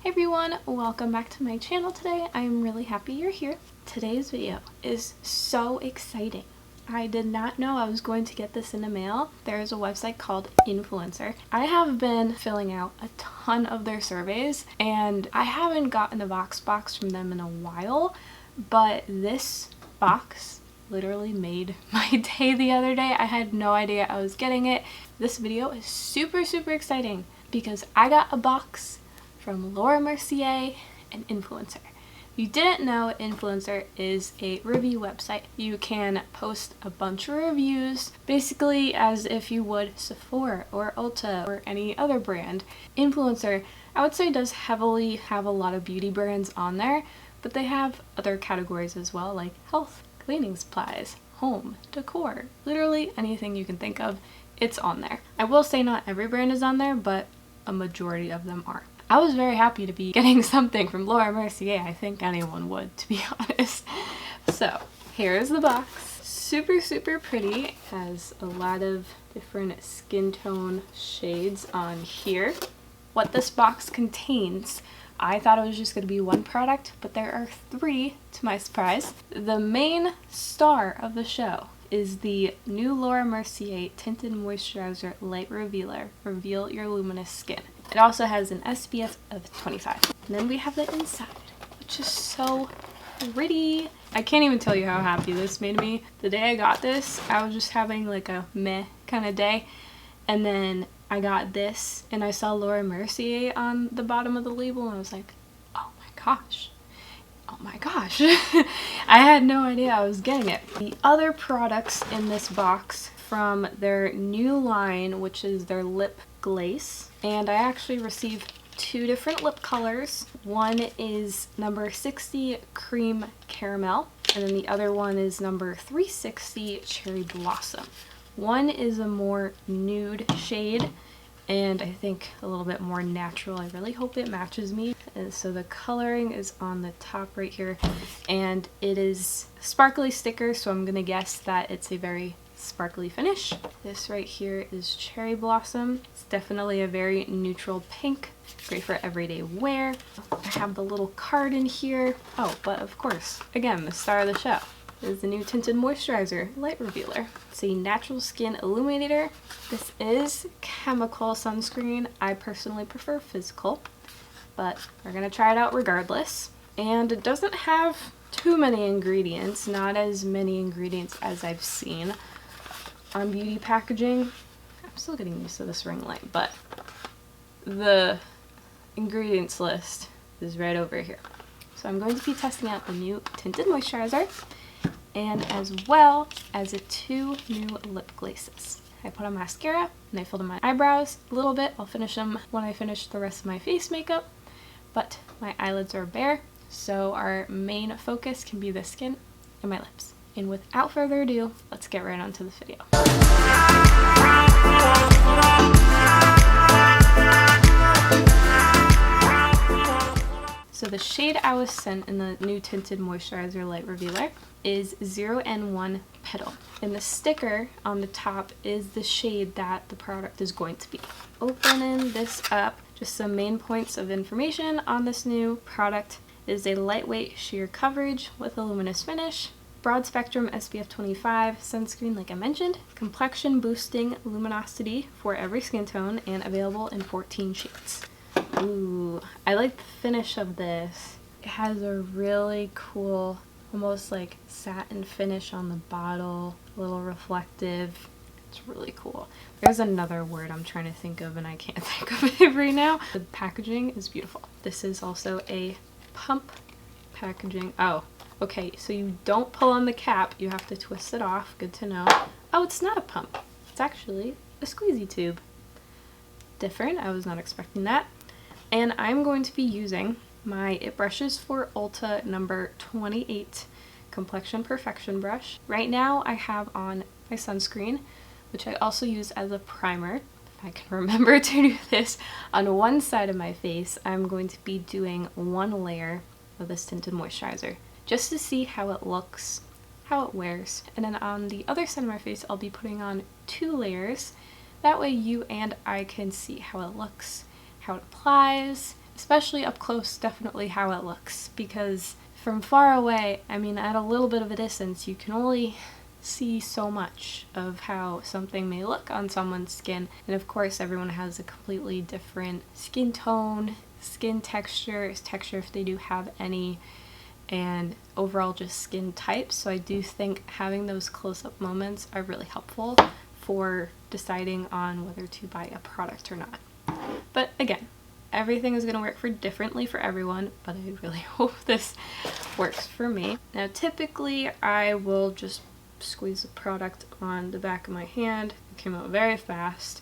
Hey everyone, welcome back to my channel today. I'm really happy you're here. Today's video is so exciting. I did not know I was going to get this in the mail. There's a website called Influenster. I have been filling out a ton of their surveys and I haven't gotten a box from them in a while, but this box literally made my day the other day. I had no idea I was getting it. This video is super exciting because I got a box from Laura Mercier and Influenster. If you didn't know, Influenster is a review website. You can post a bunch of reviews, basically as if you would Sephora or Ulta or any other brand. Influencer, I would say, does heavily have a lot of beauty brands on there, but they have other categories as well, like health, cleaning supplies, home, decor, literally anything you can think of, it's on there. I will say not every brand is on there, but a majority of them are. I was very happy to be getting something from Laura Mercier. I think anyone would, to be honest. So here's the box. Super pretty. Has a lot of different skin tone shades on here. What this box contains, I thought it was just going to be one product, but there are three to my surprise. The main star of the show is the new Laura Mercier Tinted Moisturizer Light Revealer. Reveal your luminous skin. It also has an SPF of 25. And then we have the inside, which is so pretty. I can't even tell you how happy this made me. The day I got this, I was just having like a meh kind of day. And then I got this and I saw Laura Mercier on the bottom of the label and I was like, oh my gosh. Oh my gosh. I had no idea I was getting it. The other products in this box from their new line, which is their lip glaze, and I actually received two different lip colors. One is number 60 cream caramel, and then the other one is number 360 cherry blossom. One is a more nude shade and I think a little bit more natural. I really hope it matches me. And so the coloring is on the top right here, and it is sparkly sticker, so I'm gonna guess that it's a very sparkly finish. This right here is cherry blossom. It's definitely a very neutral pink, great for everyday wear. I have the little card in here. Oh, but of course, again, the star of the show is the new Tinted Moisturizer Light Revealer. It's a natural skin illuminator. This is chemical sunscreen. I personally prefer physical, but we're gonna try it out regardless. And it doesn't have too many ingredients, not as many ingredients as I've seen on beauty packaging. I'm still getting used to this ring light, but the ingredients list is right over here. So I'm going to be testing out the new Tinted Moisturizer, and as well as the two new lip glazes. I put on mascara and I filled in my eyebrows a little bit. I'll finish them when I finish the rest of my face makeup, but my eyelids are bare, so our main focus can be the skin and my lips. And without further ado, let's get right onto this video. So the shade I was sent in the new Tinted Moisturizer Light Revealer is 0N1 Petal. And the sticker on the top is the shade that the product is going to be. Opening this up, just some main points of information on this new product. It is a lightweight sheer coverage with a luminous finish. Broad spectrum SPF 25 sunscreen, like I mentioned. Complexion boosting luminosity for every skin tone and available in 14 shades. Ooh, I like the finish of this. It has a really cool, almost like satin finish on the bottle, a little reflective. It's really cool. There's another word I'm trying to think of and I can't think of it right now. The packaging is beautiful. This is also a pump packaging. Oh, okay, so you don't pull on the cap, you have to twist it off. Good to know. Oh, it's not a pump. It's actually a squeezy tube. Different, I was not expecting that. And I'm going to be using my It Brushes for Ulta number 28 Complexion Perfection brush. Right now I have on my sunscreen, which I also use as a primer. If I can remember to do this on one side of my face, I'm going to be doing one layer of this tinted moisturizer just to see how it looks, how it wears. And then on the other side of my face, I'll be putting on two layers. That way you and I can see how it looks, how it applies, especially up close, definitely how it looks, because from far away, I mean at a little bit of a distance, you can only see so much of how something may look on someone's skin. And of course everyone has a completely different skin tone, skin texture if they do have any, and overall just skin type. So I do think having those close-up moments are really helpful for deciding on whether to buy a product or not. But again, everything is going to work differently for everyone, but I really hope this works for me. Now typically I will just squeeze the product on the back of my hand. It came out very fast.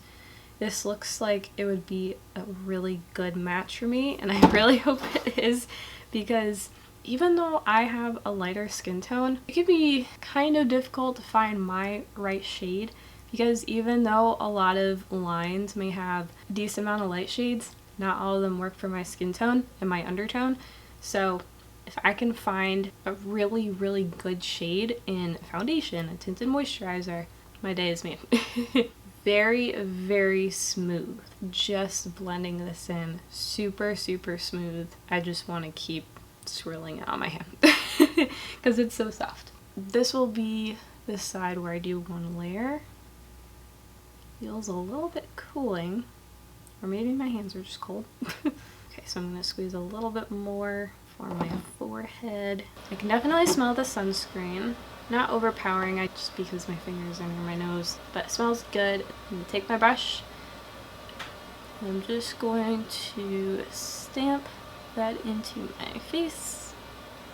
This looks like it would be a really good match for me, and I really hope it is, because even though I have a lighter skin tone, it can be kind of difficult to find my right shade, because even though a lot of lines may have a decent amount of light shades, not all of them work for my skin tone and my undertone. So if I can find a really, really good shade in a foundation, a tinted moisturizer, my day is made. Very, very smooth. Just blending this in. Super, super smooth. I just want to keep swirling it on my hand because it's so soft. This will be this side where I do one layer. Feels a little bit cooling, or maybe my hands are just cold. Okay, so I'm going to squeeze a little bit more for my forehead. I can definitely smell the sunscreen. Not overpowering, just because my fingers are near my nose, but it smells good. I'm going to take my brush. I'm just going to stamp that into my face.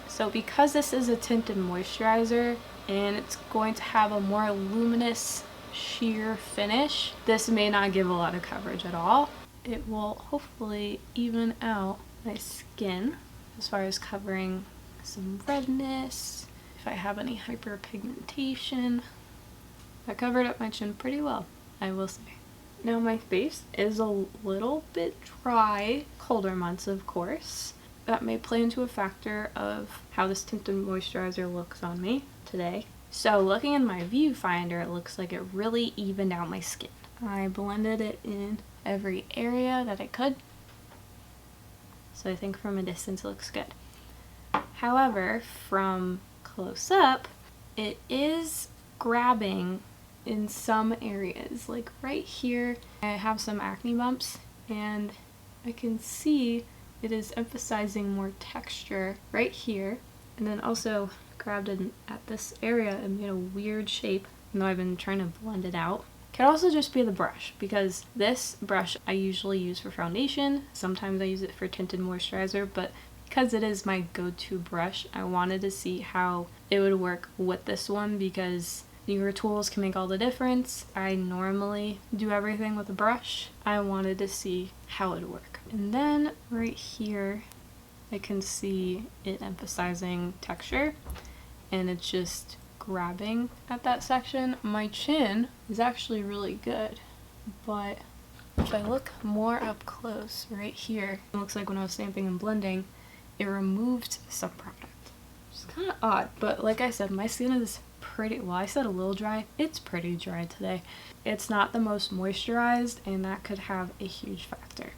So because this is a tinted moisturizer and it's going to have a more luminous sheer finish, this may not give a lot of coverage at all. It will hopefully even out my skin as far as covering some redness, if I have any hyperpigmentation. That covered up my chin pretty well, I will say. Now my face is a little bit dry, colder months of course. That may play into a factor of how this tinted moisturizer looks on me today. So looking in my viewfinder, it looks like it really evened out my skin. I blended it in every area that I could. So I think from a distance it looks good. However, from close up, it is grabbing in some areas. Like right here, I have some acne bumps and I can see it is emphasizing more texture right here, and then also grabbed in at this area and made a weird shape, even though I've been trying to blend it out. Could also just be the brush, because this brush I usually use for foundation. Sometimes I use it for tinted moisturizer, but because it is my go-to brush, I wanted to see how it would work with this one, because newer tools can make all the difference. I normally do everything with a brush. I wanted to see how it would work. And then right here, I can see it emphasizing texture, and it's just grabbing at that section. My chin is actually really good, but if I look more up close right here, it looks like when I was stamping and blending, it removed some product. It's kind of odd, but like I said, my skin is pretty, well, I said a little dry. It's pretty dry today. It's not the most moisturized, and that could have a huge factor.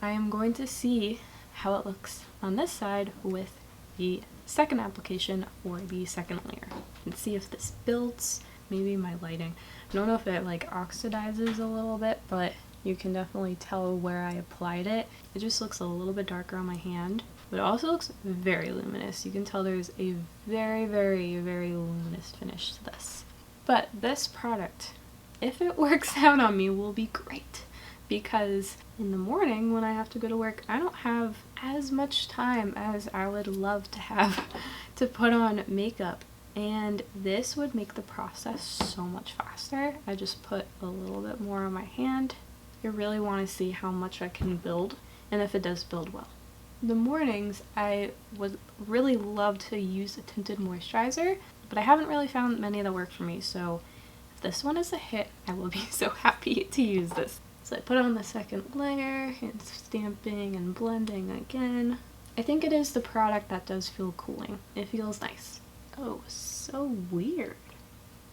I am going to see how it looks on this side with the second application or the second layer, and see if this builds. Maybe my lighting, I don't know if it like oxidizes a little bit, but you can definitely tell where I applied it. It just looks a little bit darker on my hand, but it also looks very luminous. You can tell there's a very, very, very luminous finish to this. But this product, if it works out on me, will be great, because in the morning when I have to go to work, I don't have as much time as I would love to have to put on makeup, and this would make the process so much faster. I just put a little bit more on my hand. I really want to see how much I can build, and if it does build well. In the mornings, I would really love to use a tinted moisturizer, but I haven't really found many that work for me, so if this one is a hit, I will be so happy to use this. So I put on the second layer, and stamping and blending again. I think it is the product that does feel cooling. It feels nice. Oh, so weird.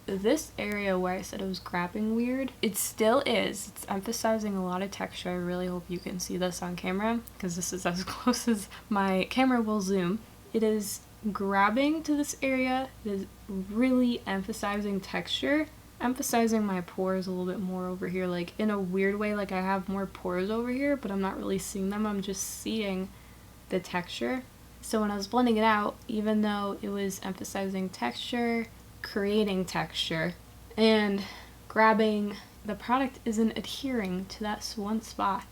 this area where I said it was grabbing weird, it still is. It's emphasizing a lot of texture. I really hope you can see this on camera because this is as close as my camera will zoom. It is grabbing to this area. It is really emphasizing texture, emphasizing my pores a little bit more over here, like in a weird way, like I have more pores over here, but I'm not really seeing them. I'm just seeing the texture. So when I was blending it out, even though it was emphasizing texture, creating texture, and grabbing, the product isn't adhering to that one spot.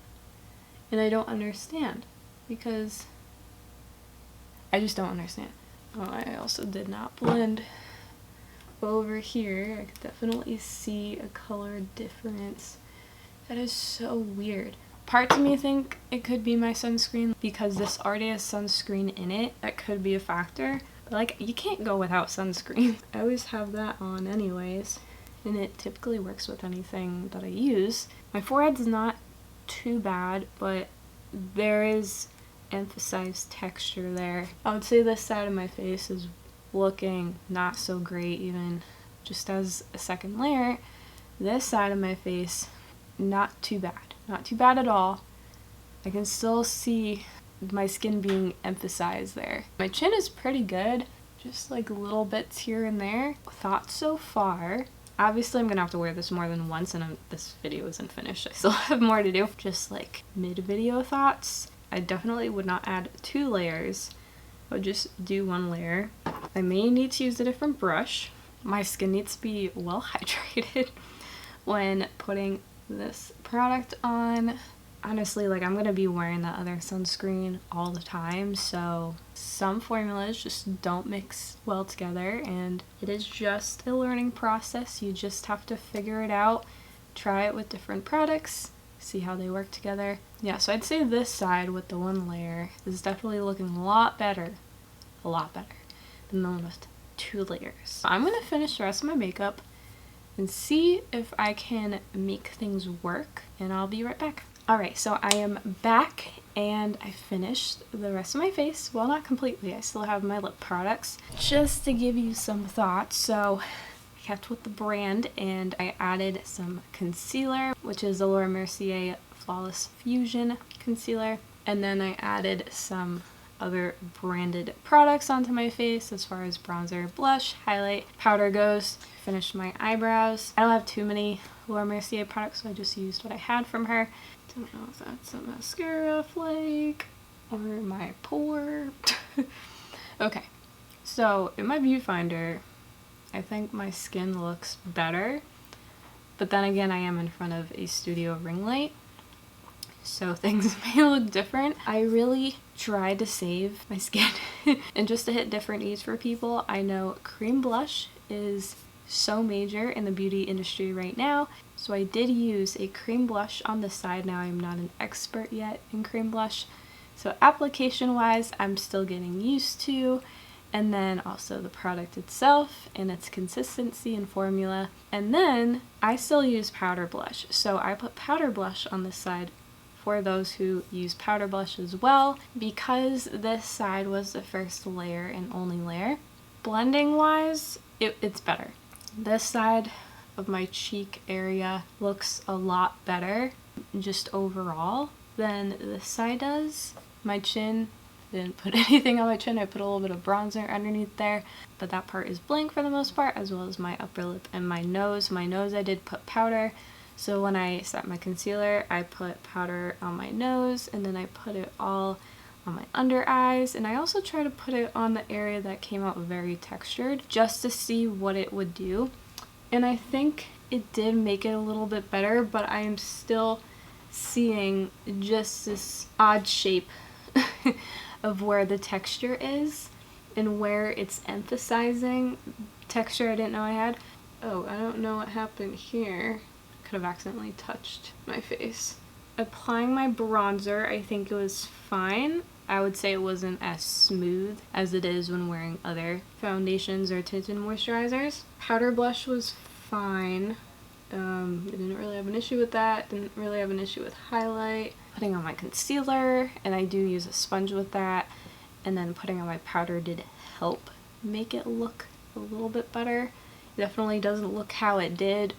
And I don't understand, because I just don't understand. Oh, I also did not blend over here. I could definitely see a color difference. That is so weird. Parts of me think it could be my sunscreen because this already has sunscreen in it. That could be a factor. But like, you can't go without sunscreen. I always have that on anyways, and it typically works with anything that I use. My forehead's not too bad, but there is emphasized texture there. I would say this side of my face is looking not so great, even just as a second layer. This side of my face, not too bad. Not too bad at all. I can still see my skin being emphasized there. My chin is pretty good, just like little bits here and there. Thoughts so far. Obviously I'm gonna have to wear this more than once, and this video isn't finished. I still have more to do. Just like mid-video thoughts. I definitely would not add 2 layers. I would just do 1 layer. I may need to use a different brush. My skin needs to be well hydrated when putting this product on. Honestly, like, I'm gonna be wearing that other sunscreen all the time, so some formulas just don't mix well together, and it is just a learning process. You just have to figure it out, try it with different products, see how they work together. Yeah, so I'd say this side with the 1 layer is definitely looking a lot better than the one with 2 layers. So I'm gonna finish the rest of my makeup and see if I can make things work, and I'll be right back. Alright, so I am back and I finished the rest of my face. Well, not completely, I still have my lip products. Just to give you some thoughts, so I kept with the brand and I added some concealer, which is the Laura Mercier Flawless Fusion Concealer, and then I added some other branded products onto my face as far as bronzer, blush, highlight, powder goes. Finished my eyebrows. I don't have too many Laura Mercier products, so I just used what I had from her. Don't know if that's a mascara flake or my pore. Okay, so in my viewfinder, I think my skin looks better, but then again, I am in front of a studio ring light, so things may look different. I really tried to save my skin and just to hit different needs for people. I know cream blush is so major in the beauty industry right now, so I did use a cream blush on the side. Now I'm not an expert yet in cream blush, so application wise I'm still getting used to, and then also the product itself and its consistency and formula. And then I still use powder blush, so I put powder blush on this side for those who use powder blush as well, because this side was the first layer and only layer. Blending wise, it's better. This side of my cheek area looks a lot better just overall than this side does. My chin, didn't put anything on my chin. I put a little bit of bronzer underneath there, but that part is blank for the most part, as well as my upper lip and my nose. My nose I did put powder, so when I set my concealer I put powder on my nose, and then I put it all on my under eyes, and I also try to put it on the area that came out very textured just to see what it would do. And I think it did make it a little bit better, but I am still seeing just this odd shape of where the texture is and where it's emphasizing texture I didn't know I had. Oh, I don't know what happened here. I could have accidentally touched my face. Applying my bronzer, I think it was fine. I would say it wasn't as smooth as it is when wearing other foundations or tinted moisturizers. Powder blush was fine. I didn't really have an issue with that. Didn't really have an issue with highlight. Putting on my concealer, and I do use a sponge with that, and then putting on my powder did help make it look a little bit better. Definitely doesn't look how it did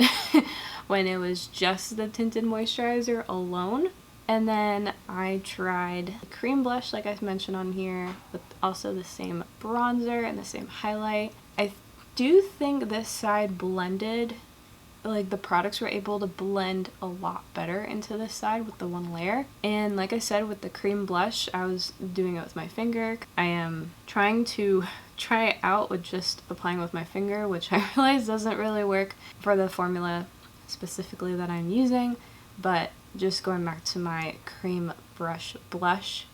when it was just the tinted moisturizer alone. And then I tried the cream blush like I mentioned on here, with also the same bronzer and the same highlight. I do think this side blended, like the products were able to blend a lot better into this side with the one layer. And like I said, with the cream blush, I was doing it with my finger. I am trying to try it out with just applying with my finger, which I realize doesn't really work for the formula specifically that I'm using, but just going back to my cream brush blush,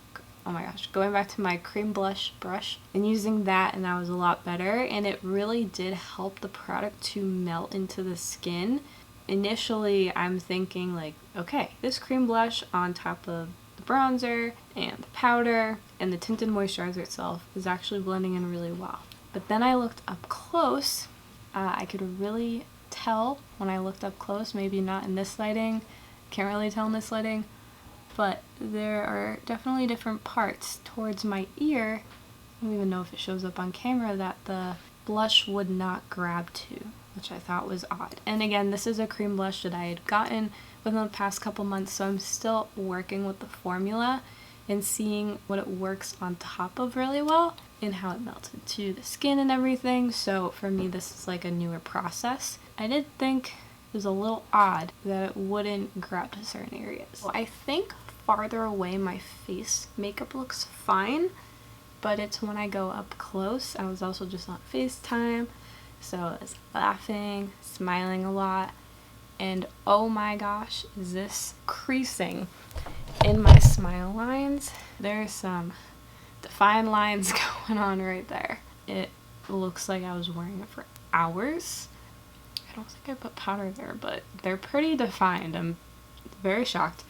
oh my gosh, going back to my cream blush brush and using that, and that was a lot better, and it really did help the product to melt into the skin. Initially, I'm thinking like, okay, this cream blush on top of the bronzer and the powder and the tinted moisturizer itself is actually blending in really well. But then I looked up close, I could really tell when I looked up close, maybe not in this lighting, can't really tell in this lighting, but there are definitely different parts towards my ear, I don't even know if it shows up on camera, that the blush would not grab to, which I thought was odd. And again, this is a cream blush that I had gotten within the past couple months, so I'm still working with the formula and seeing what it works on top of really well and how it melts into the skin and everything. So for me, this is like a newer process. I did think it was a little odd that it wouldn't grab to certain areas. So I think farther away my face makeup looks fine, but it's when I go up close. I was also just on FaceTime, so I was laughing, smiling a lot, and oh my gosh, is this creasing in my smile lines. There's some defined lines going on right there. It looks like I was wearing it for hours. I don't think I put powder there, but they're pretty defined. I'm very shocked.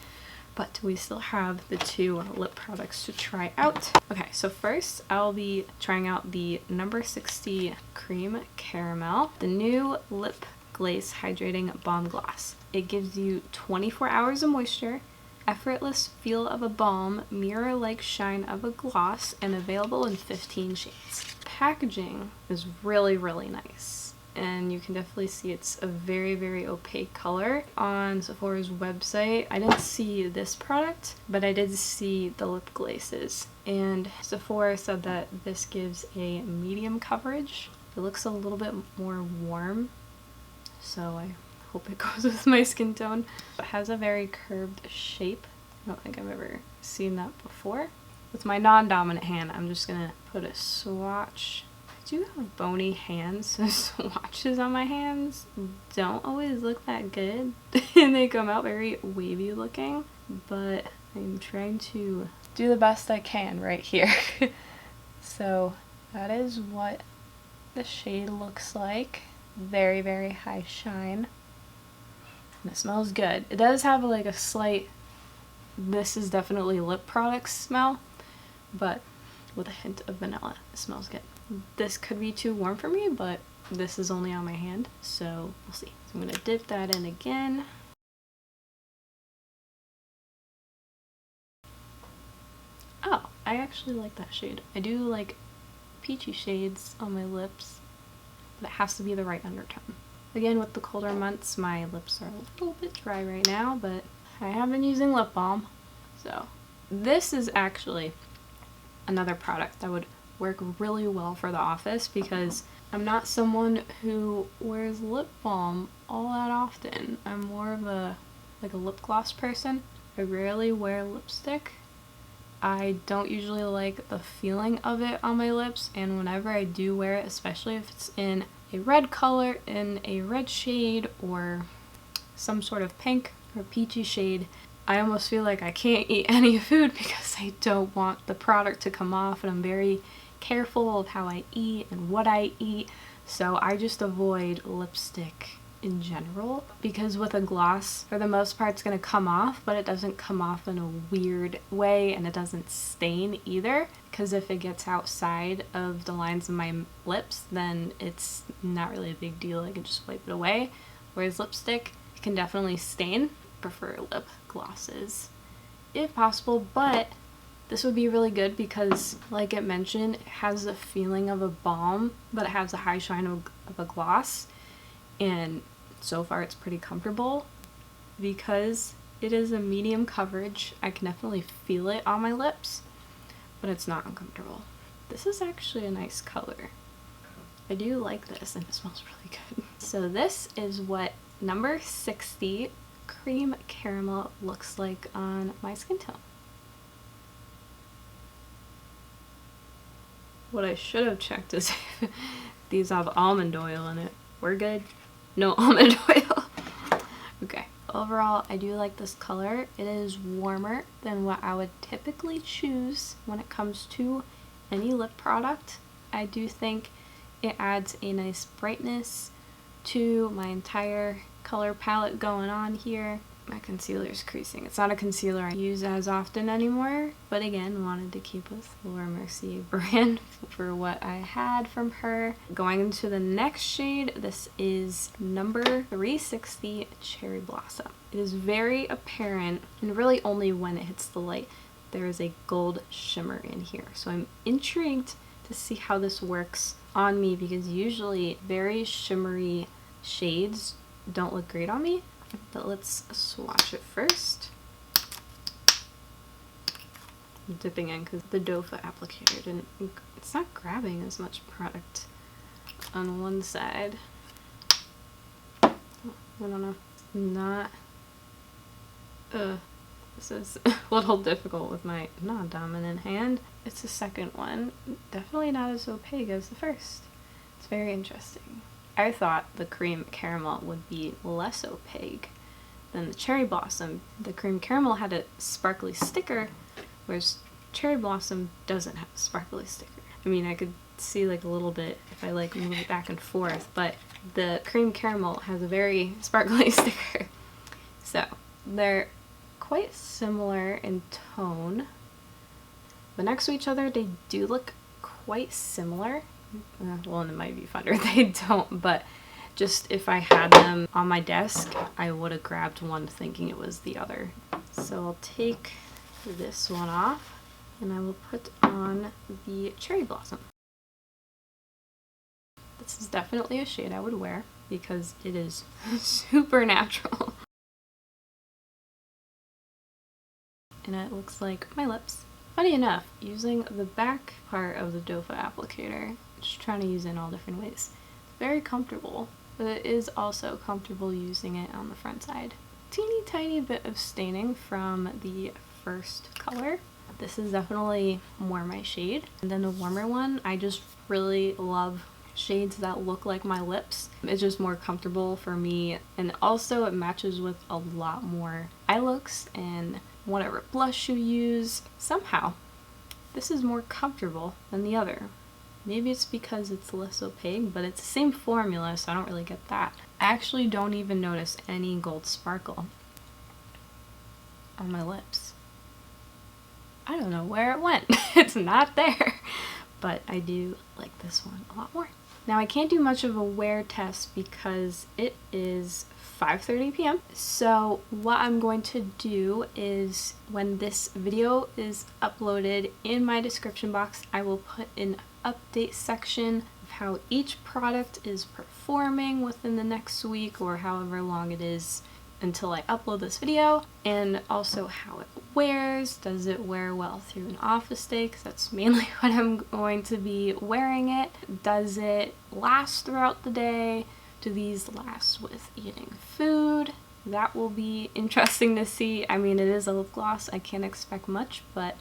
But we still have the two lip products to try out. Okay, so first I'll be trying out the number 60 Cream Caramel, the new Lip Glaze Hydrating Balm Gloss. It gives you 24 hours of moisture, effortless feel of a balm, mirror-like shine of a gloss, and available in 15 shades. Packaging is really, really nice. And you can definitely see it's a very, very opaque color. On Sephora's website, I didn't see this product, but I did see the lip glazes. And Sephora said that this gives a medium coverage. It looks a little bit more warm, so I hope it goes with my skin tone. It has a very curved shape. I don't think I've ever seen that before. With my non-dominant hand, I'm just gonna put a swatch. I do have bony hands, so swatches on my hands don't always look that good. And they come out very wavy looking, but I'm trying to do the best I can right here. So that is what the shade looks like. Very, very high shine. And it smells good. It does have like a slight, this is definitely lip product smell, but with a hint of vanilla. It smells good. This could be too warm for me, but this is only on my hand, so we'll see. So I'm gonna dip that in again. Oh, I actually like that shade. I do like peachy shades on my lips, but it has to be the right undertone. Again, with the colder months, my lips are a little bit dry right now, but I have been using lip balm. So this is actually another product that would work really well for the office, because I'm not someone who wears lip balm all that often. I'm more of a lip gloss person. I rarely wear lipstick. I don't usually like the feeling of it on my lips, and whenever I do wear it, especially if it's in a red color, in a red shade, or some sort of pink or peachy shade, I almost feel like I can't eat any food because I don't want the product to come off, and I'm very careful of how I eat and what I eat, so I just avoid lipstick in general, because with a gloss, for the most part, it's going to come off, but it doesn't come off in a weird way, and it doesn't stain either, because if it gets outside of the lines of my lips, then it's not really a big deal. I can just wipe it away, whereas lipstick can definitely stain. I prefer lip glosses if possible, but this would be really good because, like it mentioned, it has the feeling of a balm, but it has a high shine of a gloss. and so far it's pretty comfortable. Because it is a medium coverage, I can definitely feel it on my lips, but it's not uncomfortable. This is actually a nice color. I do like this, and it smells really good. So this is what number 60 Cream Caramel looks like on my skin tone. What I should have checked is if these have almond oil in it. We're good. No almond oil. Okay. Overall, I do like this color. It is warmer than what I would typically choose when it comes to any lip product. I do think it adds a nice brightness to my entire color palette going on here. My concealer is creasing. It's not a concealer I use as often anymore, but again, wanted to keep with Laura Mercier brand for what I had from her. Going into the next shade, this is number 360 Cherry Blossom. It is very apparent, and really only when it hits the light, there is a gold shimmer in here. So I'm intrigued to see how this works on me, because usually very shimmery shades don't look great on me. But let's swatch it first. I'm dipping in because the doe foot applicator didn't, it's not grabbing as much product on one side. I don't know. Not, this is a little difficult with my non-dominant hand. It's the second one. Definitely not as opaque as the first. It's very interesting. I thought the Cream Caramel would be less opaque than the Cherry Blossom. The Cream Caramel had a sparkly sticker, whereas Cherry Blossom doesn't have a sparkly sticker. I mean, I could see like a little bit if I like move it back and forth, but the Cream Caramel has a very sparkly sticker. So they're quite similar in tone, but next to each other they do look quite similar. Well, it might be funner they don't, but just if I had them on my desk, I would have grabbed one thinking it was the other. So I'll take this one off and I will put on the Cherry Blossom. This is definitely a shade I would wear because it is super natural. And it looks like my lips. Funny enough, using the back part of the doe foot applicator, just trying to use it in all different ways. It's very comfortable, but it is also comfortable using it on the front side. Teeny tiny bit of staining from the first color. This is definitely more my shade. And then the warmer one, I just really love shades that look like my lips. It's just more comfortable for me, and also it matches with a lot more eye looks and whatever blush you use. Somehow this is more comfortable than the other. Maybe it's because it's less opaque, but it's the same formula, so I don't really get that. I actually don't even notice any gold sparkle on my lips. I don't know where it went. It's not there. But I do like this one a lot more. Now I can't do much of a wear test because it is 5:30 p.m. So what I'm going to do is when this video is uploaded, in my description box I will put an update section of how each product is performing within the next week or however long it is until I upload this video, and also how it wears. Does it wear well through an office day, because that's mainly when I'm going to be wearing it. Does it last throughout the day? Do these last with eating food? That will be interesting to see. I mean, it is a lip gloss, I can't expect much, but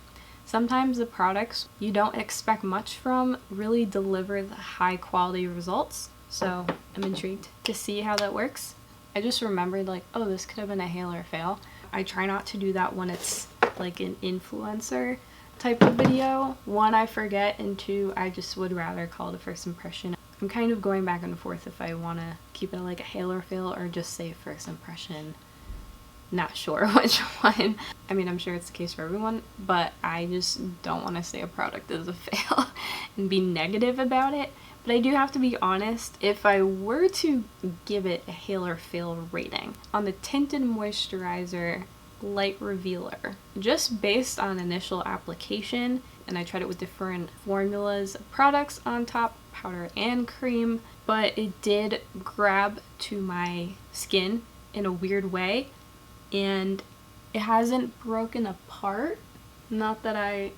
sometimes the products you don't expect much from really deliver the high quality results. So I'm intrigued to see how that works. I just remembered, like, oh, this could have been a hail or fail. I try not to do that when it's like an influencer type of video. One, I forget, and two, I just would rather call it a first impression. I'm kind of going back and forth if I want to keep it like a hail or fail or just say first impression. Not sure which one. I mean, I'm sure it's the case for everyone, but I just don't want to say a product is a fail and be negative about it. But I do have to be honest, if I were to give it a hail or fail rating on the Tinted Moisturizer Light Revealer, just based on initial application and I tried it with different formulas of products on top, powder and cream, but it did grab to my skin in a weird way, and it hasn't broken apart. Not that I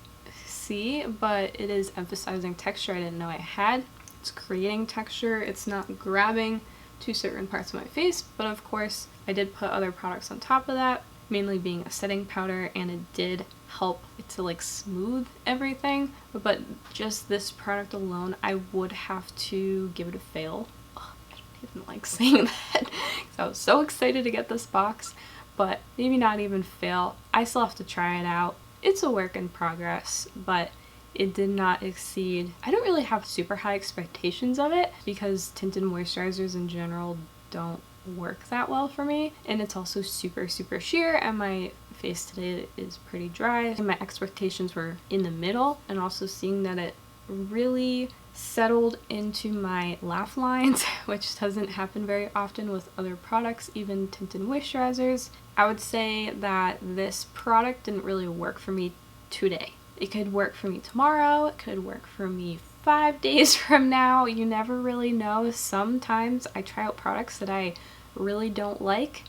see, but it is emphasizing texture I didn't know I had. It's creating texture. It's not grabbing to certain parts of my face, but of course I did put other products on top of that, mainly being a setting powder, and it did help it to like smooth everything. But just this product alone, I would have to give it a fail. Ugh, I don't even like saying that because I was so excited to get this box, but maybe not even fail. I still have to try it out. It's a work in progress, but it did not exceed. I don't really have super high expectations of it because tinted moisturizers in general don't work that well for me, and it's also super sheer, and my face today is pretty dry, and my expectations were in the middle. And also seeing that it really settled into my laugh lines, which doesn't happen very often with other products, even tinted moisturizers. I would say that this product didn't really work for me today. It could work for me tomorrow, it could work for me 5 days from now. You never really know. Sometimes I try out products that I really don't like,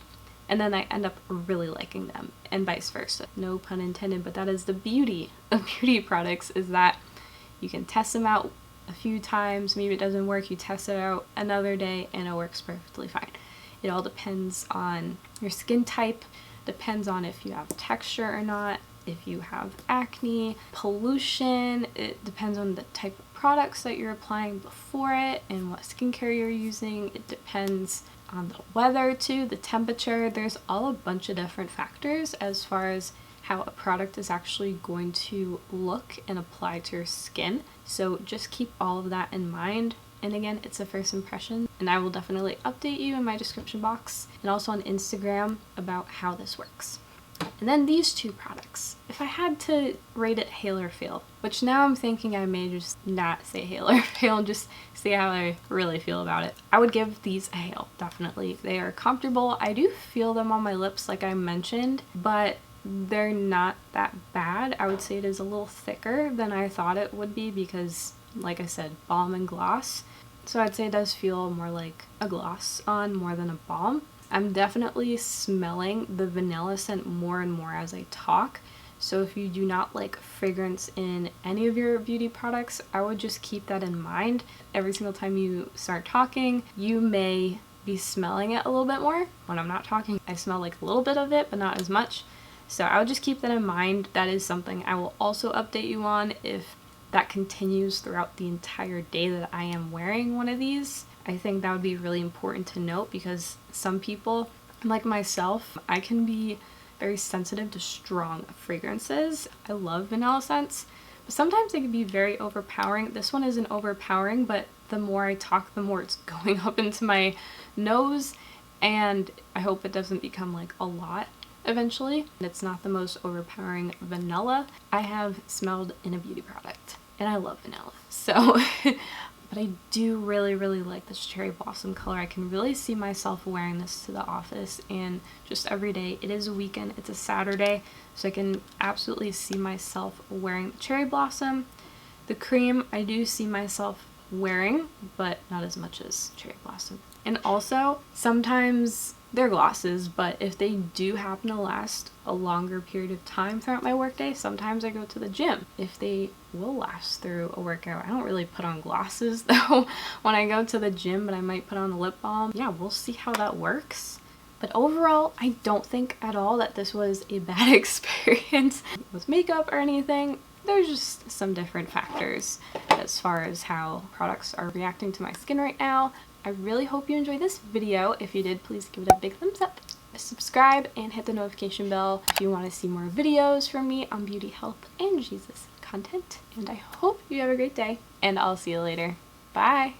and then I end up really liking them, and vice versa. No pun intended, but that is the beauty of beauty products, is that you can test them out a few times, maybe it doesn't work, you test it out another day and it works perfectly fine. It all depends on your skin type, depends on if you have texture or not, if you have acne, pollution, it depends on the type of products that you're applying before it and what skincare you're using. It depends on the weather too, the temperature. There's all a bunch of different factors as far as how a product is actually going to look and apply to your skin. So just keep all of that in mind. And again, it's a first impression, and I will definitely update you in my description box and also on Instagram about how this works. And then these two products, if I had to rate it hail or fail, which now I'm thinking I may just not say hail or fail and just see how I really feel about it, I would give these a hail, definitely. They are comfortable. I do feel them on my lips like I mentioned, but they're not that bad. I would say it is a little thicker than I thought it would be because, like I said, balm and gloss. So I'd say it does feel more like a gloss on more than a balm. I'm definitely smelling the vanilla scent more and more as I talk. So if you do not like fragrance in any of your beauty products, I would just keep that in mind. Every single time you start talking, you may be smelling it a little bit more. When I'm not talking, I smell like a little bit of it, but not as much. So I would just keep that in mind. That is something I will also update you on if that continues throughout the entire day that I am wearing one of these. I think that would be really important to note because some people, like myself, I can be very sensitive to strong fragrances. I love vanilla scents, but sometimes they can be very overpowering. This one isn't overpowering, but the more I talk, the more it's going up into my nose, and I hope it doesn't become like a lot eventually. It's not the most overpowering vanilla I have smelled in a beauty product, and I love vanilla. So but I do really like this cherry blossom color. I can really see myself wearing this to the office and just every day. It is a weekend, it's a Saturday, so I can absolutely see myself wearing the cherry blossom. The cream I do see myself wearing, but not as much as cherry blossom. And also, sometimes they're glosses, but if they do happen to last a longer period of time throughout my workday, sometimes I go to the gym. If they will last through a workout, I don't really put on glosses though when I go to the gym, but I might put on a lip balm. Yeah, we'll see how that works. But overall, I don't think at all that this was a bad experience with makeup or anything. There's just some different factors as far as how products are reacting to my skin right now. I really hope you enjoyed this video. If you did, please give it a big thumbs up, subscribe, and hit the notification bell if you want to see more videos from me on beauty, health, and Jesus content. And I hope you have a great day, and I'll see you later. Bye!